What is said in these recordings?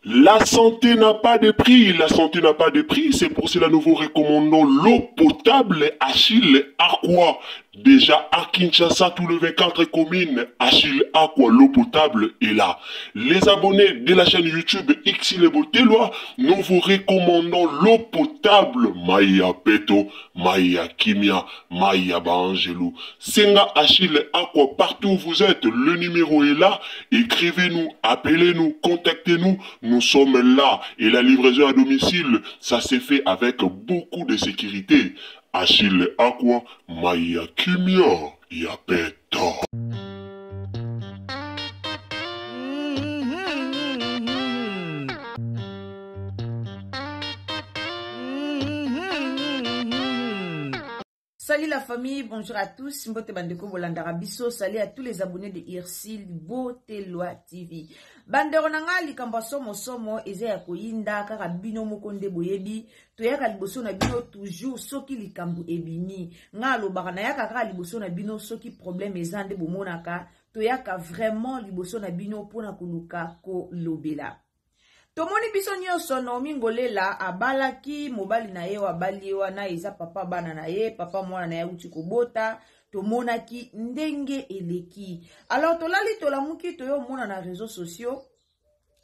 La santé n'a pas de prix, la santé n'a pas de prix, c'est pour cela que nous vous recommandons l'eau potable Achille Aqua. Déjà à Kinshasa, tous les 24 communes, Achille Aqua, l'eau potable est là. Les abonnés de la chaîne YouTube Xile Botelwa, nous vous recommandons l'eau potable Maya Peto, Maya Kimia, Maya Bangelou. Senga Achille Aqua, partout où vous êtes, le numéro est là. Écrivez-nous, appelez-nous, contactez-nous. Nous sommes là et la livraison à domicile, ça s'est fait avec beaucoup de sécurité. Achille Aqua, Maya Kimia, Yapeto. Salut la famille, bonjour à tous. Mbote bandeko bolandara biso, salut à tous les abonnés de Irsil Botelwa TV. Bandero nanga likambo somo eza ya koyinda kaka bino mokonde boyebi, toyaka liboso na bino toujours soki likambo ebimi. Nga lobaka na yaka kaka liboso na bino soki problème eza nde bomonaka, toyaka vraiment liboso na bino pona koluka ko lobela. Tomoni biso nyonso Naomi Ngolela abalaki mobali na ye wabali wana eza papa bana na ye, papa mwana na ye uti kobota, tomonaki ndenge eleki. Alors tolali tolamuki toyo mona na réseaux sociaux,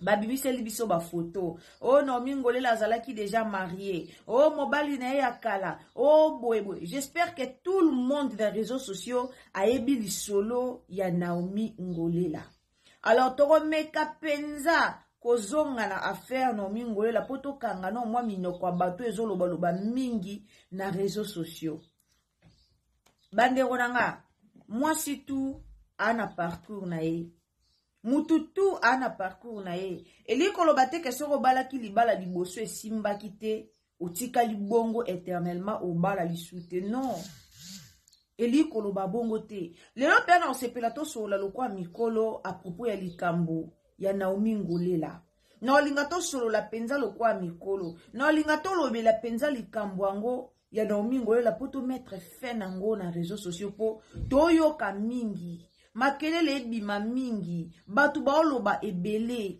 babibiseli biso ba photo. Oh Naomi Ngolela azalaki déjà marié. Oh mobali na ye akala. Oh boy. J'espère que tout le monde dans les réseaux sociaux a ebi lisolo ya Naomi Ngolela. Alors toro meka penza kozonga na affaire Naomi Ngolela poto kanga no mwa minoko ya bato ezoloba mingi na réseaux sociaux. Bandeko nanga, mwasi tu ana parcours na ye. Mutu tu ana parcours na ye. Eli koloba te ke soko balaki libala liboso esimbaki te, otika libongo éternellement obala lisute. Non. Eli koloba bongo te. Lelo pe na osepela to sola lokwa mikolo à propos ya likambo ya Naomi Ngolela. Na olinga to solo la penza lokwa mikolo. Na olinga to lobe la penza likambo ango ya Naomi Ngolela poto mettre fin nango na réseaux sociaux po toyoka mingi. Makelele ebima mingi. Batu baoloba ebele.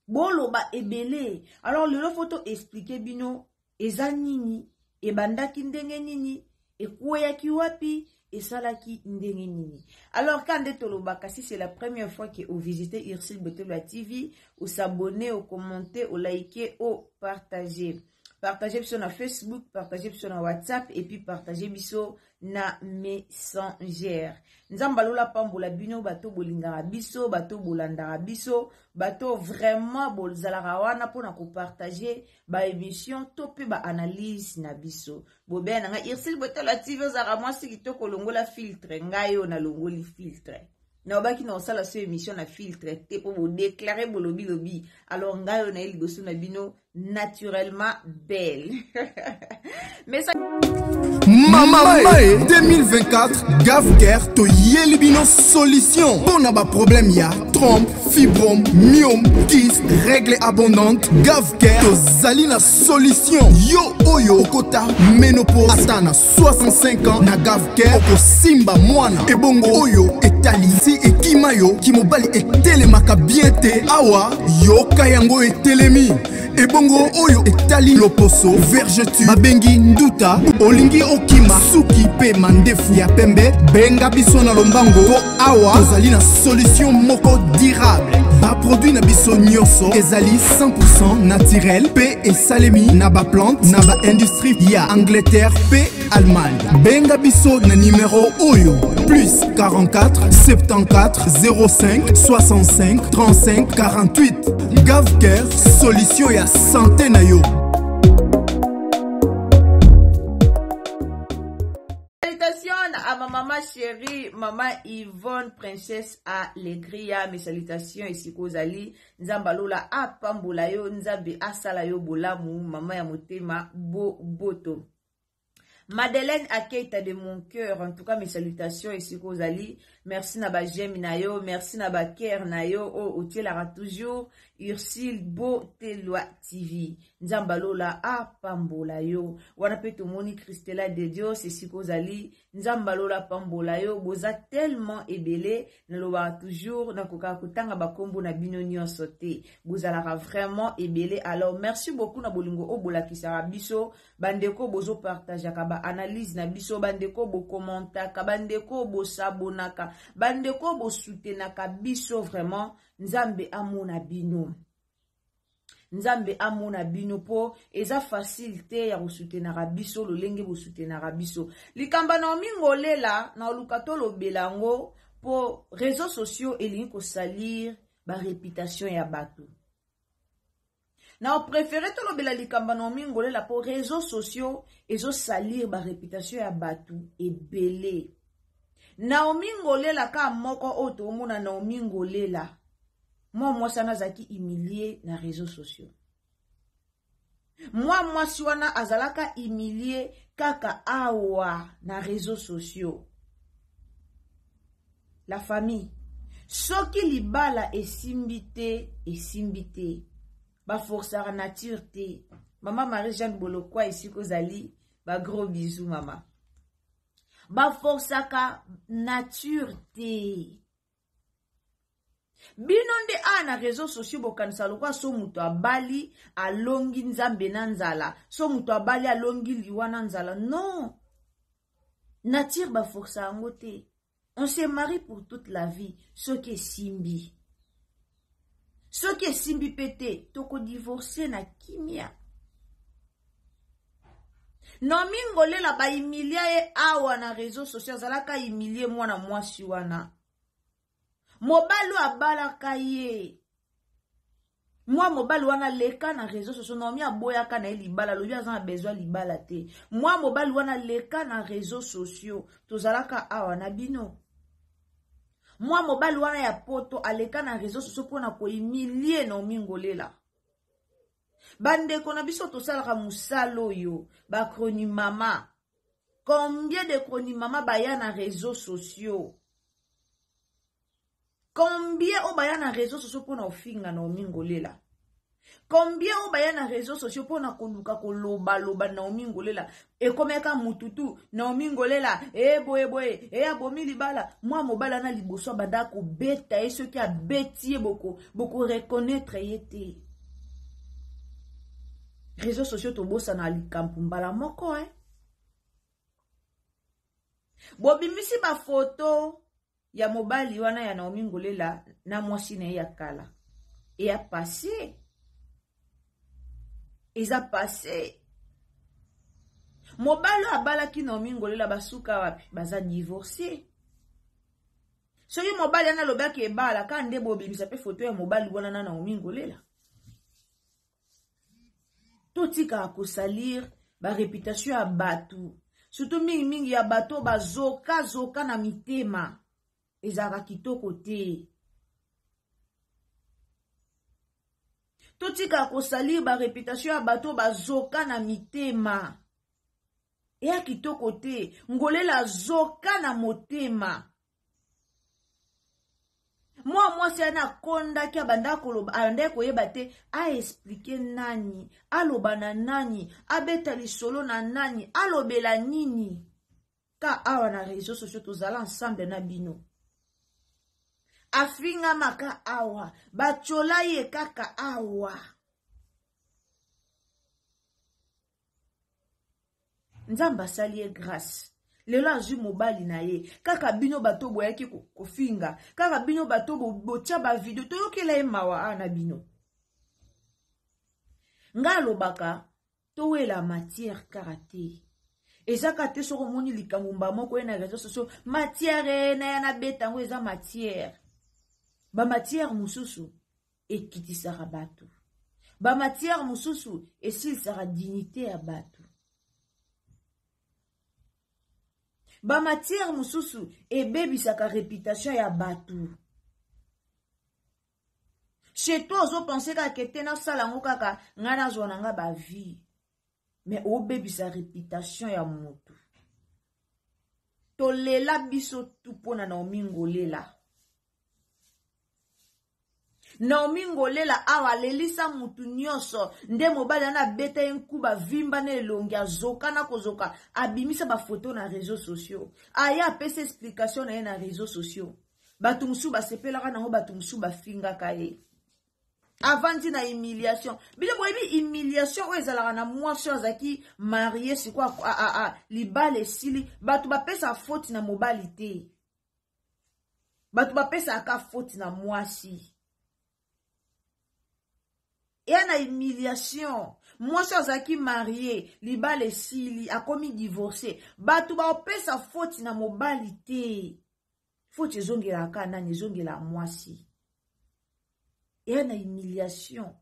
Boloba ebele. Alors lelo photo expliquer bino eza nini, ebandaki ndenge nini, ekweyaki wapi, et salaki ndenge nini. Alors quand tolobaka, si c'est la première fois que vous visitez Irsil Botelwa TV, ou s'abonner, ou commenter, ou liker, ou partager. Partagez biso na Facebook, partagez biso na WhatsApp, et puis partagez biso na Messenger. Nzamba lola pambola bino, bato bolingara biso, bato bolandara biso, bato vraiment bolzala wana pona ko partager ba émission topé ba analyse na biso. Bobe na nga Irsil Botelwa TV ozara mwasi kitoko longola filtre, ngayo na longoli filtre. Na obaki na osala so émission na filtre te po bo déclarer bolobi lobi. Alors ngayo na liboso na bino naturellement belle. Mais ça Mama 2024 Gavker to yelibino solution. Pour na ba problème ya trompe, fibrome, myome, kyste, règle abondante. Gavker to zali na solution. Yo oyo kota ménopause atana 65 ans na Gavker oko simba mwana. Ebongo oyo etali si ekimayo kimobali etelemaka bien te awa yo kayango etelemi. Ebongo oyo etali loposo vergeture babengi nduta olingi okima suki pe mandefu ya pembe benga biso na lombango po awa tozali na solution moko durable. Ba produit na biso nyonso ezali 100% naturel pe esalemi na ba plante na ba industrie ya Angleterre pe Allemagne. Benga biso na numéro oyo plus 44 74 05 65 35 48. Gavker solution ya santé na yo. Salutations à ma maman chérie, maman Yvonne Princesse Allegria. Mes salutations ici kozali nzamba lola apambola yo nzambe asala yo bolamu mama ya motema boto. Madeleine Akeita de mon cœur, en tout cas mes salutations ici kozali merci na ba j'aime na yo, merci na ba cœur na yo, o otielaka toujours Ursile Botelwa TV. Nzamba lola apambola yo. Wana pe tomoni Christella de Dios esiko zali, nzamba lola pambola yo, boza tellement ebele, naloba toujours na koka kutanga bakombo na bino nyonso te. Bozalaka vraiment ebele. Alors merci beaucoup na bolingo obola kisara biso, bandeko bozo partageaka ba analyse na biso, bandeko bo commentaka, bandeko bo sabonaka, bandeko bo soutenaka biso vraiment. Nzambe amona bino. Nzambe amona bino po eza facilité ya soutenaka biso lolenge bo soutenaka biso. Likamba na omingolela na olukato lobelango po réseaux sociaux elingi ko salir ba réputation ya bato. Na o préféré to lobela likamba na omingolela po réseaux sociaux ezo salir ba réputation ya bato ebele. Na omingolela ka moko oto omona na omingolela. Moi sana zaki humilié na réseaux sociaux. Moi si wana azalaka humilié kaka awa na réseaux sociaux. La famille. Soki libala esimbite. Ba forçara nature te. Maman Marie-Jeanne Bolokwa ici kozali. Ba gros bisous maman. Ba forçaka nature te. Binonde na réseaux sociaux bokanisa lokwa so muto abali alongi nzambe na nzala, so muto abali alongi liwana nzala. Non. Nature ba força ango te. On se marie pour toute la vie, ce qui est simbi. Ce qui est simbi pété, toko divorcer na kimia. Non mingole la ba imilia awa na réseaux sociaux zalaka imilie mwana mwasi wana. Mobali abalaka ye. Moi mobali wana leka na réseaux sociaux nomi aboyaka na libala lobi azana besoin libala te. Moi mobali wana leka na réseaux sociaux tozalaka awa na bino. Moi mobali wana ya poto aleka na réseaux sociaux pona ko humilier na omingolela. Bande kona biso tosalaka musalo yo ba chroni mama. Combien de chroni mama baya na réseaux sociaux? Combien obaya na réseaux sociaux pour na ofinga na omingolela? Combien obaya na réseaux sociaux pour na koluka koloba na omingolela? E komeka mututu na omingolela boye abomi libala. Moi mobala na liboso bada ko beta et ce qui a bêtié beaucoup reconnaître yete. Réseaux sociaux to bossa na likampu mbala moko Bobimisi ba photo ya mobali wana ya Naomi Ngolela na mwasi na ya kala. Et a passé. Ils a passé. Mobali abala ki Naomi Ngolela basuka wapi baza divorcé. So yu mobali ana lobaki ebala ka nde bobimisa pe photo ya mobali wana na Naomi Ngolela. Totika akosalir ba réputation ya batu. Surtout mingi ya bato zoka na mitema. Ezara kitoko te. Totika kosali ba réputation ya bato zoka na mitema. Ea kitoko te. Ngolela zoka na motema. Moi c'est na konda kia banda koloba ande koyeba te a expliquer nani, aloba na nani, abeta lisolo na nani, alobela nini. Ka awa na réseaux sociaux tozala ensemble na bino. Afinga maka awa, bachola ye kaka awa. Nzamba sali grâce. Lelo azu mobali na ye. Kaka bino bato boyaki kofinga. Kaka bino bato botia ba video. Toyokela ye mawa na bino. Nga lobaka, towe la matière karate. Ezaka te soko moni likamumba moko na réseaux sociaux. Matière na yana betango eza matière. Ba matière mususu ekitisaka bato. Ba matière mususu esilisaka dignité ya bato. Ba matière mususu ebebisaka réputation ya bato. Chez toi ozo penser ka kete na salango kaka ngana zona nga ba vie. Mais obebisa réputation ya moto. tolela biso tupona Naomi Ngolela. Naomi Ngolela awa lelisa mutu nyoso nde mobali ana beta yenkuba vimba ne elongi azoka na kozoka abimisa ba photo na réseaux sociaux. Aya apesa explication na ye na réseaux sociaux. Batu musu basepelaka nango batu musu bafingaka ye. Avant na humiliation. Bile boyebi humiliation oyo ezalaka na mwasi azaki marié c'est quoi libala esili batu bapesa faute na mobali te. Batu bapesa aka faute na mwasi. Et na humiliation. Mwasi azaki marié, libala esili akomi divorcé. Batu bapesa faute na mobali te. Faute ezongela aka nani ezongela mwasi. Et na humiliation.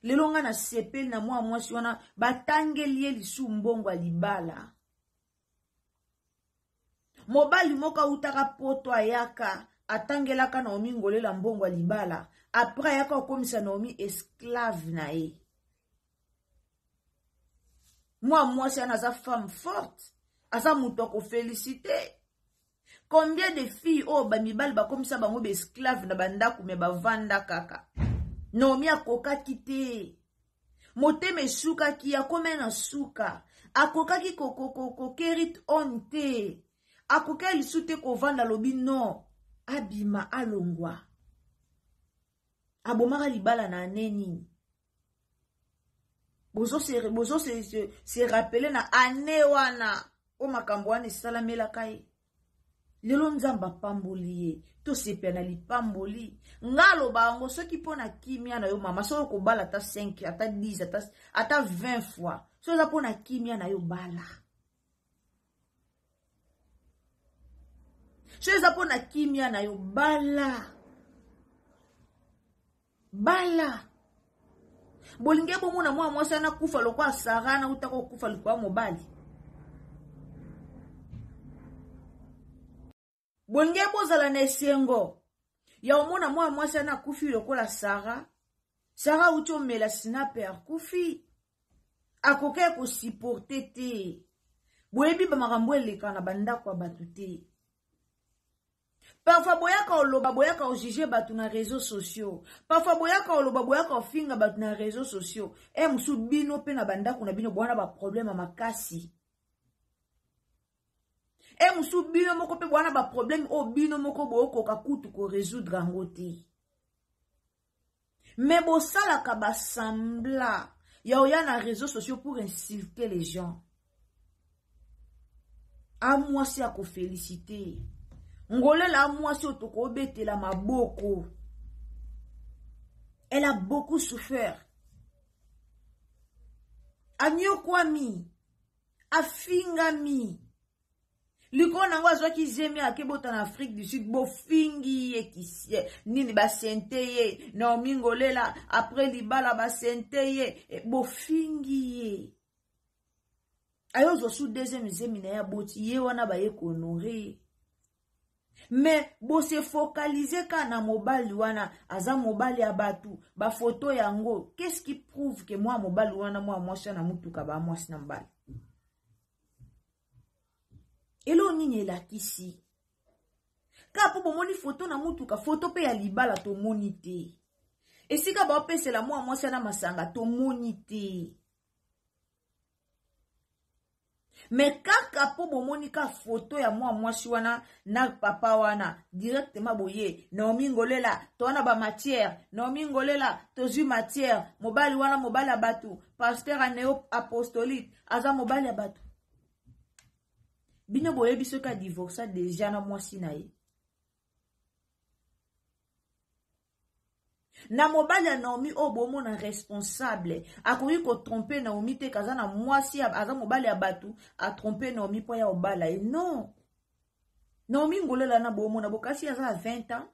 Lelo nga na sepeli na mwasi wana batangeli ye lisu mbongo ya libala. Mobali moka utaka poto ayaka atangelaka Naomi Ngolela mbongo ya libala. Après ayaka okomisa Naomi esclave na ye. Mwasi ana za femme forte. Asa muto ko féliciter. Combien de filles oh bamibali bakomisa bango be esclave na bandaku me bavanda kaka. Naomi akoka kite. Moteme suka ki akome na suka. Akoka ki koko kerit onte. Akoka lisute ko vanda lobi no. Abima alongwa. Abomaka libala na neni. Bozo se rappele na ane wana. O makambo wana salamela kai. Lelo nzamba pamboli ye. To sepe na li pamboli. Ngalo bango soki pona kimia na yo mama. So ko bala ata 5, ata 10, ata 20 fois. So za pona kimia na yo bala. So za pona kimia na yo bala. Bala. Bolinge bomo na mwasi na kufa lokwa Sara na utako kufa lokwa mobali. Bolinge bozala na esengo. Ya omona mwasi na kufi lokola Sara. Sara ucho mela sinaper kufi. Akoke ko supporter te. Boyebi ba makambo eleka na banda kwa batu te. Parfois boyaka oloba boyaka ojuger batu na réseaux sociaux. Parfois boyaka oloba boyaka ofinga batu na réseaux sociaux. E musu bino pe na banda kuna bino bwana ba problème makasi. E musu bino moko pe bwana ba problème o bino moko booko kakutu ko résoudre angote. Mais bo sala ka ba sembla ya oya na réseaux sociaux pour insulter les gens. A moi si ako féliciter. Ngolela mwasi otoko betela maboko. Elle a beaucoup souffert. Anyokwami. Afingami. Likona ngwa ki zemi akebota na Afrique du Sud bo fingi ye kisie. Nini ba sente ye. Naomi Ngolela après libala ba sente ye bo fingi ye. Ayo zo sous deuxième zemi na ya boti ye wana ba ye honorer. Mais bo se focaliser ka na mobali wana aza mobali ya batu ba photo yango. Qu'est-ce qui prouve que moi mobali wana mwasi na mutuka ba mwasi na mbali? Elo nini la kisi? Ka po bomoni photo na mutuka photo pe ya libala to monite. Esika ba opese la mwasi na masanga to monite. Mais kaka po bomonika photo ya mwasi wana na papa wana directement boye Naomi Ngolela to wana ba matière Naomi Ngolela to zu matière mobali wana mobali abatu pasteur aneo apostolique aza mobali abatu bino boye biso ka divorce déjà na mwasi na ye na mobali ya Naomi obomo na responsable akoki ko tromper Naomi te kaza na mwasi aza mobali ya batu a tromper Naomi po ya obala e non Naomi Ngolela na bomo na bokasi aza 20 ans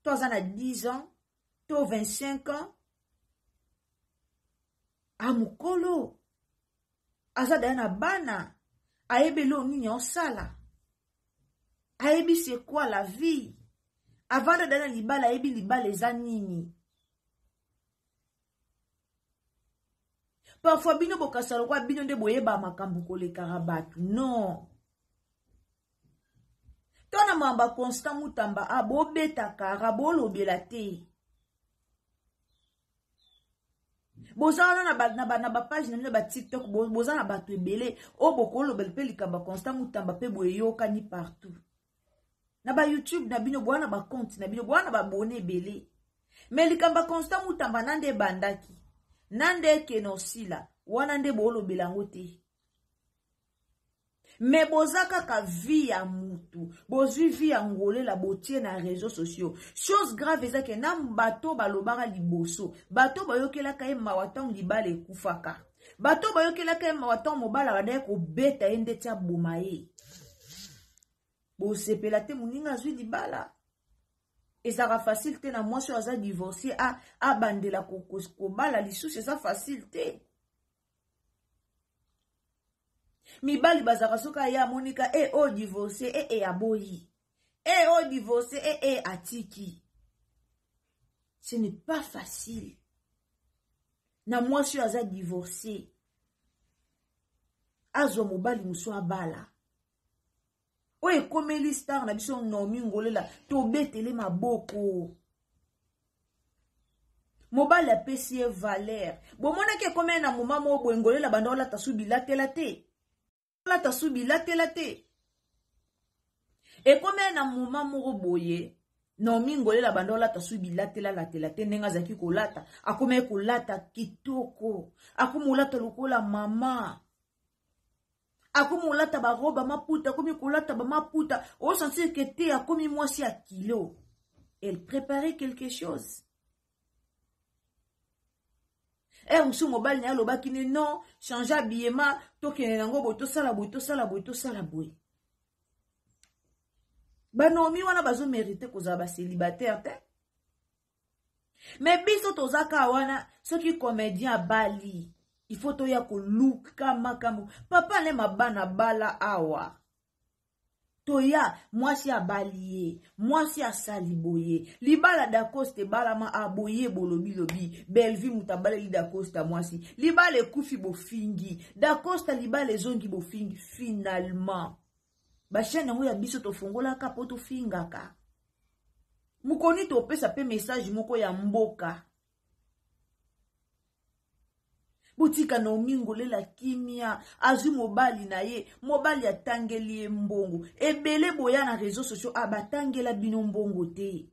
to aza na 10 ans to 25 ans amukolo aza daya na bana aebelo nini osala aebi c'est quoi la vie avant de dana libala aebi libala eza nini. Parfois bino bokasalo kwa bino nde boyeba makambu koleka batu non Tona mamba Constant Mutamba abo beta kara bolo belate. Bozana na ba page na ba TikTok bozana ba twebele o bokolo belpe likamba Constant Mutamba pe boyoka ni partout. Na ba YouTube na bino bwana ba compte na bino bwana ba abonné belé. Mais likamba Constant Mutamba nande bandaki. Nande kenosila wana nde bolo belango te. Mais bozaka ka vie ya mutu, bozui vie ya ngole la botie na réseaux sociaux. Chose grave eza ke na bato balobaka liboso, bato bayokela ka mawatang libale kufaka. Bato bayokela ka mawatang mobala badaye ko beta ende tia bomaye. Bo sepela te muninga zui libala. Ezaka facile te na mwasi aza divorcé a bandela ko bala lisusu eza facile te. Mibali bazaka soka ya Monica o divorcé aboyi. O divorcé atiki. Ce n'est pas facile. Na mwasi aza divorcé. Azo mobali muso abala. Oye komeli star na biso nomi ngolela to betele maboko. Mobali apesi valeur. Bo mona ke komena na moma mo boengolela bandola tasubi late. La tasubi late. E komena na moma mo boye. Nomi ngolela bandola tasubi late nenga zaki kolata. Akome kolata kitoko. Akumulata lokola mama. Akumulata ba roba maputa, akomi kolata ba maputa, o sentir que te akomi mwasi a kilo. Elle préparait quelque chose. Msu mobile na loba kine non, changer habillement, tokene nango boto sala boy. Banomi wana bazo mériter koza ba célibataire te. Mais biso tozaka wana soki comédien bali. Il faut to ya ko look kama. Papa ne mabana bala awa. Toya mwasi abaliye, mwasi asaliboye. Libala dakoste bala ma aboye bolobi. Belvi mutabale li dakosta mwasi. Libale kufi bofingi. Dakosta libale zongi bofingi. Finalement. Bachene ngo ya biso to fongola ka poto fingaka. Mukoni to pesa pe message moko ya mboka. Butika na omingole la kimia, azu mobali na ye, mobali atangeli mbongo. Ebele boya na réseaux sociaux abatangela bino mbongo te.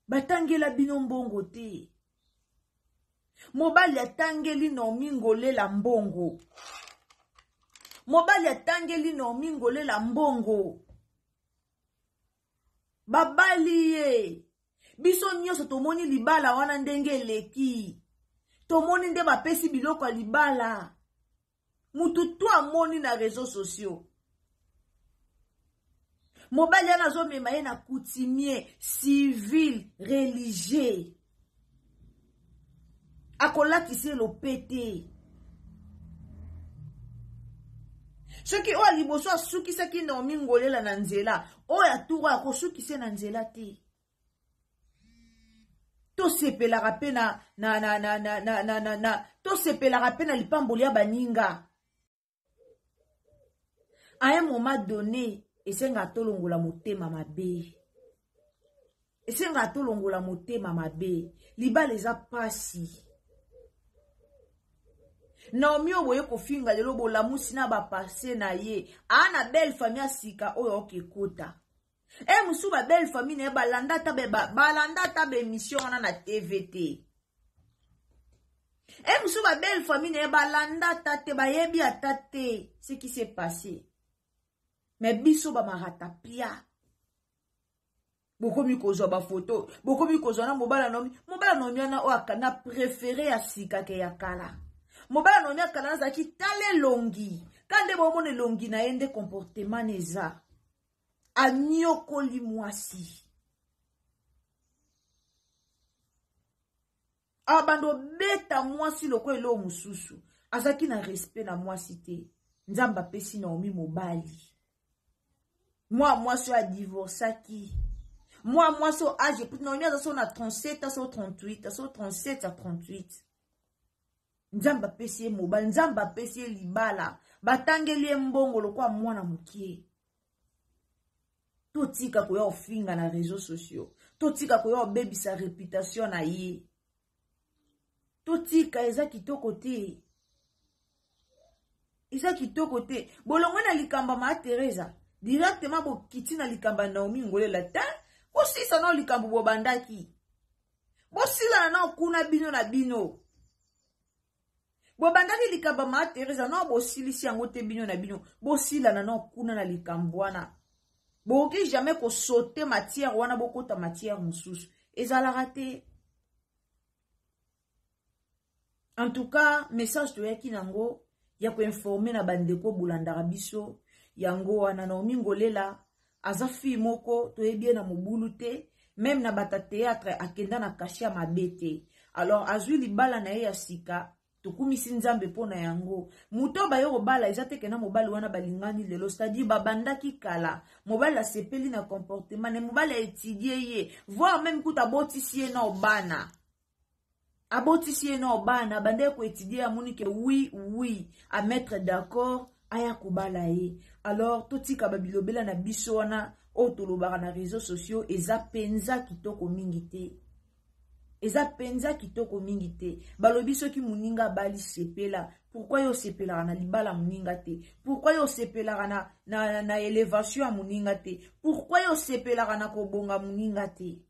Batangela bino mbongo te. Mobali atangeli na omingole la mbongo. Mobali atangeli na omingole la mbongo. Babali ye. Biso nyoso tomoni libala wana ndenge leki. Tomoni nde bapesi biloko ya libala. Mutu to amoni na réseaux sociaux. Mobali ana zo mema ye na coutumier, civil, religieux. Akolatise lopete. Soki o liboso asukisa ki na omingolela na nzela, o ya tuwa akosukise na nzela te. To sepela rapena to sepela rapena lipamboli ya baninga. À un moment donné, esenga tolongola motema mabe. Esenga tolongola motema mabe. Libala eza pasi. Naomi oboye kofinga lelo bolamusi na bapase na ye. Ana belle famille asika oyo okekota. Musu ba belle famille ne balanda tabe émission wana na TVT. Musu ba belle famille ne balanda tate ba yebi atate ce qui s'est passé. Mais biso ba marata pia. Bokomi kozwa ba photo, bokomi kozwa na mobala nomi ana o akana préféré asika ke yakala. Mobala nomi akana zaki tale longi. Kande bomone longi na ende comportement neza. Anyokoli mwasi. Abando beta mwasi loko elo mususu. Azaki na respect na mwasi te. Nzamba pesi na omi mobali. Mwasi a divorcaki. Mwasi o âge. Na omi azaso na 37, aso 38, aso 37 à 38. Nzamba pesi mobali. Nzamba pesi libala. batangeli mbongo lokwa mwana mukie. Totika koya ofinga na réseaux sociaux. Totika koya obebi sa réputation na ye. Totika eza kitoko te. Eza kitoko te. Bolongo na likamba ma Teresa. Directement bo kiti na likamba Naomi Ngolela ta. Bosisa na likambo bobandaki. Bosila na kuna bino na bino. Bobandaki likamba ma Teresa na bosilisi yango te bino na bino. Bosila na kuna na likambo wana. Boki jamais ko sauter matière wana bokota matière mususu. Ezala raté. En tout cas, message to yaki nango ya ko informer na bandeko bolandaka biso yango wana Naomi Ngolela aza fi moko to ebie na mobulu te, même na bata théâtre akenda na kashia mabete. Alors azwi libala na ye ya sika tokumisi nzambe pona yango. Muto bayo bala ezateke na mobali wana balingani lelo, c'est-à-dire babandaki kala. Mobali la sepeli na comportement, ne mobali étudier ye, voire même kuta botisi ye na obana. Abotisi na obana bande ko étudier amoni ke oui à mettre d'accord aya kubala ye. Alors totika babilobela na biso wana o tolobaka na réseaux sociaux eza penza kitoko mingi te. Eza penza kitoko mingi te. Balobi soki muninga bali sepela. Pourquoi yo sepela na libala muninga te? Pourquoi yo sepela na élévation ya muninga te? Pourquoi yo sepela na kobonga muninga te?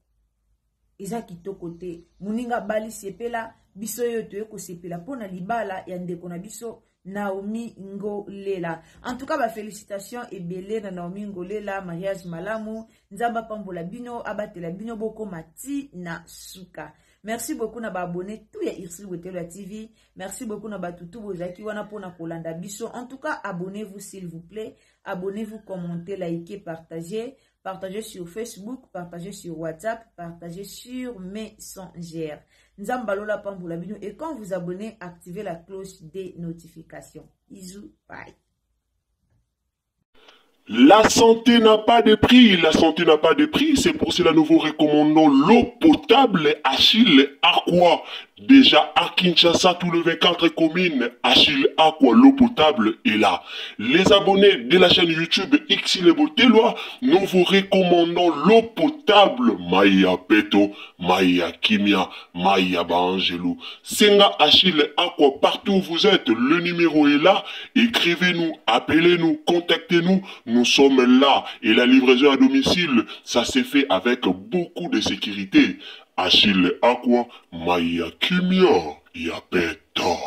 Eza kitoko te. Muninga bali sepela, biso yo toye ko sepela pona libala ya ndeko na biso Naomi Ngolela. En tout cas, ba félicitations et belé na Naomi Ngolela, mariage malamu, nzamba pambola bino, abatela bino boko mati na suka. Merci beaucoup na ba abonné tout ya Irsil Botelo TV. Merci beaucoup na ba tutu bozaki wana pona kolanda biso. En tout cas, abonnez-vous s'il vous plaît. Abonnez-vous, commentez, likez, partagez. Partagez sur Facebook, partagez sur WhatsApp, partagez sur Messenger. Nzambalola pambola bino. Et quand vous abonnez, activez la cloche des notifications. Bisous, bye. La santé n'a pas de prix, la santé n'a pas de prix, c'est pour cela nous vous recommandons l'eau potable Achille Aqua. Déjà à Kinshasa, tous les 24 communes, Achille Aqua, l'eau potable est là. Les abonnés de la chaîne YouTube Irsil Boteloa, nous vous recommandons l'eau potable Maya Peto, Maya Kimia, Maya Bangelou. Senga Achille Aqua, partout où vous êtes, le numéro est là. Écrivez-nous, appelez-nous, contactez-nous. Nous sommes là et la livraison à domicile, ça s'est fait avec beaucoup de sécurité. Achille Aqua, Maya Kimia, Yapeto.